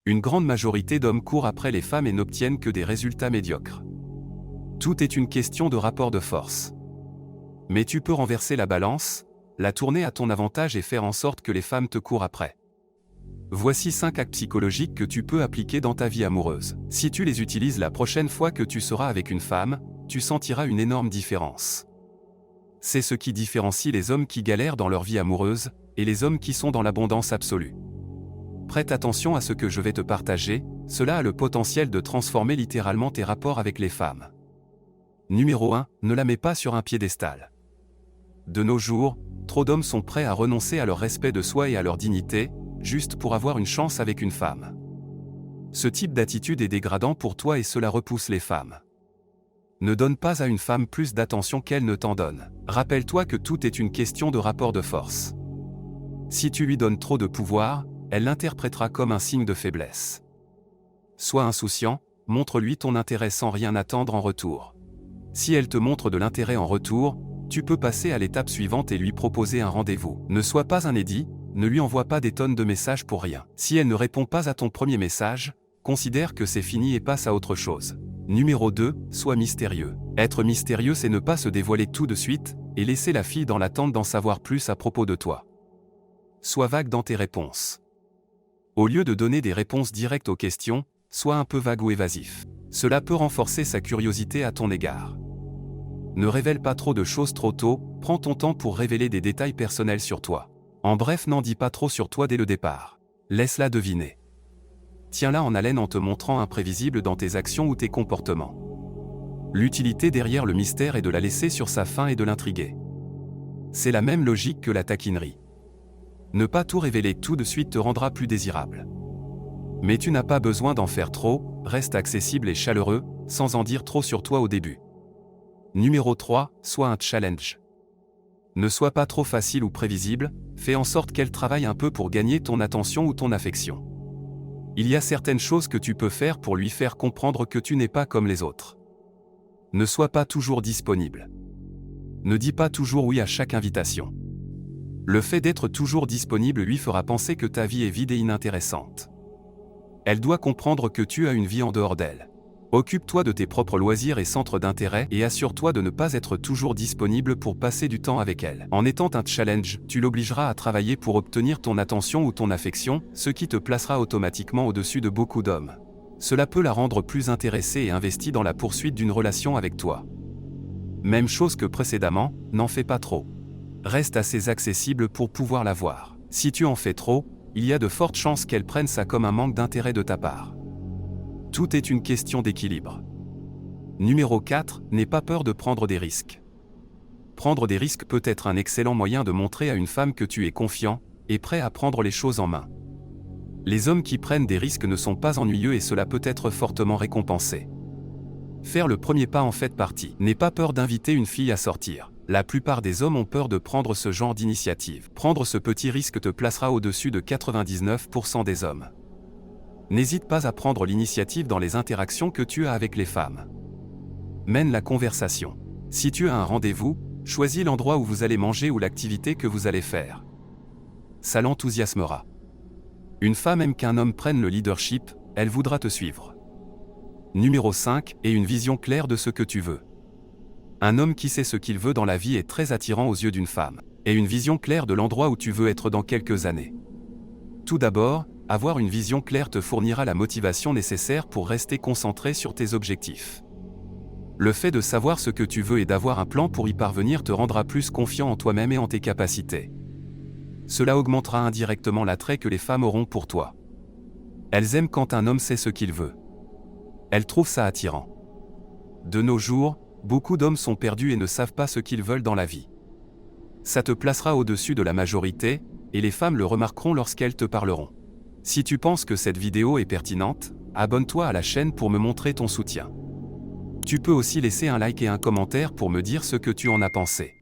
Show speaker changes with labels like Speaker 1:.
Speaker 1: Une grande majorité d'hommes courent après les femmes et n'obtiennent que des résultats médiocres. Tout est une question de rapport de force. Mais tu peux renverser la balance, la tourner à ton avantage et faire en sorte que les femmes te courent après. Voici 5 actes psychologiques que tu peux appliquer dans ta vie amoureuse. Si tu les utilises la prochaine fois que tu seras avec une femme, tu sentiras une énorme différence. C'est ce qui différencie les hommes qui galèrent dans leur vie amoureuse, et les hommes qui sont dans l'abondance absolue. Prête attention à ce que je vais te partager, cela a le potentiel de transformer littéralement tes rapports avec les femmes. Numéro 1, ne la mets pas sur un piédestal. De nos jours, trop d'hommes sont prêts à renoncer à leur respect de soi et à leur dignité, juste pour avoir une chance avec une femme. Ce type d'attitude est dégradant pour toi et cela repousse les femmes. Ne donne pas à une femme plus d'attention qu'elle ne t'en donne. Rappelle-toi que tout est une question de rapport de force. Si tu lui donnes trop de pouvoir, elle l'interprétera comme un signe de faiblesse. Sois insouciant, montre-lui ton intérêt sans rien attendre en retour. Si elle te montre de l'intérêt en retour, tu peux passer à l'étape suivante et lui proposer un rendez-vous. Ne sois pas un édit, ne lui envoie pas des tonnes de messages pour rien. Si elle ne répond pas à ton premier message, considère que c'est fini et passe à autre chose. Numéro 2, sois mystérieux. Être mystérieux, c'est ne pas se dévoiler tout de suite, et laisser la fille dans l'attente d'en savoir plus à propos de toi. Sois vague dans tes réponses. Au lieu de donner des réponses directes aux questions, sois un peu vague ou évasif. Cela peut renforcer sa curiosité à ton égard. Ne révèle pas trop de choses trop tôt, prends ton temps pour révéler des détails personnels sur toi. En bref, n'en dis pas trop sur toi dès le départ. Laisse-la deviner. Tiens-la en haleine en te montrant imprévisible dans tes actions ou tes comportements. L'utilité derrière le mystère est de la laisser sur sa faim et de l'intriguer. C'est la même logique que la taquinerie. Ne pas tout révéler tout de suite te rendra plus désirable. Mais tu n'as pas besoin d'en faire trop, reste accessible et chaleureux, sans en dire trop sur toi au début. Numéro 3, sois un challenge. Ne sois pas trop facile ou prévisible, fais en sorte qu'elle travaille un peu pour gagner ton attention ou ton affection. Il y a certaines choses que tu peux faire pour lui faire comprendre que tu n'es pas comme les autres. Ne sois pas toujours disponible. Ne dis pas toujours oui à chaque invitation. Le fait d'être toujours disponible lui fera penser que ta vie est vide et inintéressante. Elle doit comprendre que tu as une vie en dehors d'elle. Occupe-toi de tes propres loisirs et centres d'intérêt et assure-toi de ne pas être toujours disponible pour passer du temps avec elle. En étant un challenge, tu l'obligeras à travailler pour obtenir ton attention ou ton affection, ce qui te placera automatiquement au-dessus de beaucoup d'hommes. Cela peut la rendre plus intéressée et investie dans la poursuite d'une relation avec toi. Même chose que précédemment, n'en fais pas trop. Reste assez accessible pour pouvoir la voir. Si tu en fais trop, il y a de fortes chances qu'elle prenne ça comme un manque d'intérêt de ta part. Tout est une question d'équilibre. Numéro 4, n'aie pas peur de prendre des risques. Prendre des risques peut être un excellent moyen de montrer à une femme que tu es confiant et prêt à prendre les choses en main. Les hommes qui prennent des risques ne sont pas ennuyeux et cela peut être fortement récompensé. Faire le premier pas en fait partie. N'aie pas peur d'inviter une fille à sortir. La plupart des hommes ont peur de prendre ce genre d'initiative. Prendre ce petit risque te placera au-dessus de 99% des hommes. N'hésite pas à prendre l'initiative dans les interactions que tu as avec les femmes. Mène la conversation. Si tu as un rendez-vous, choisis l'endroit où vous allez manger ou l'activité que vous allez faire. Ça l'enthousiasmera. Une femme aime qu'un homme prenne le leadership, elle voudra te suivre. Numéro 5, aie une vision claire de ce que tu veux. Un homme qui sait ce qu'il veut dans la vie est très attirant aux yeux d'une femme. Aie une vision claire de l'endroit où tu veux être dans quelques années. Tout d'abord, avoir une vision claire te fournira la motivation nécessaire pour rester concentré sur tes objectifs. Le fait de savoir ce que tu veux et d'avoir un plan pour y parvenir te rendra plus confiant en toi-même et en tes capacités. Cela augmentera indirectement l'attrait que les femmes auront pour toi. Elles aiment quand un homme sait ce qu'il veut. Elles trouvent ça attirant. De nos jours, beaucoup d'hommes sont perdus et ne savent pas ce qu'ils veulent dans la vie. Ça te placera au-dessus de la majorité, et les femmes le remarqueront lorsqu'elles te parleront. Si tu penses que cette vidéo est pertinente, abonne-toi à la chaîne pour me montrer ton soutien. Tu peux aussi laisser un like et un commentaire pour me dire ce que tu en as pensé.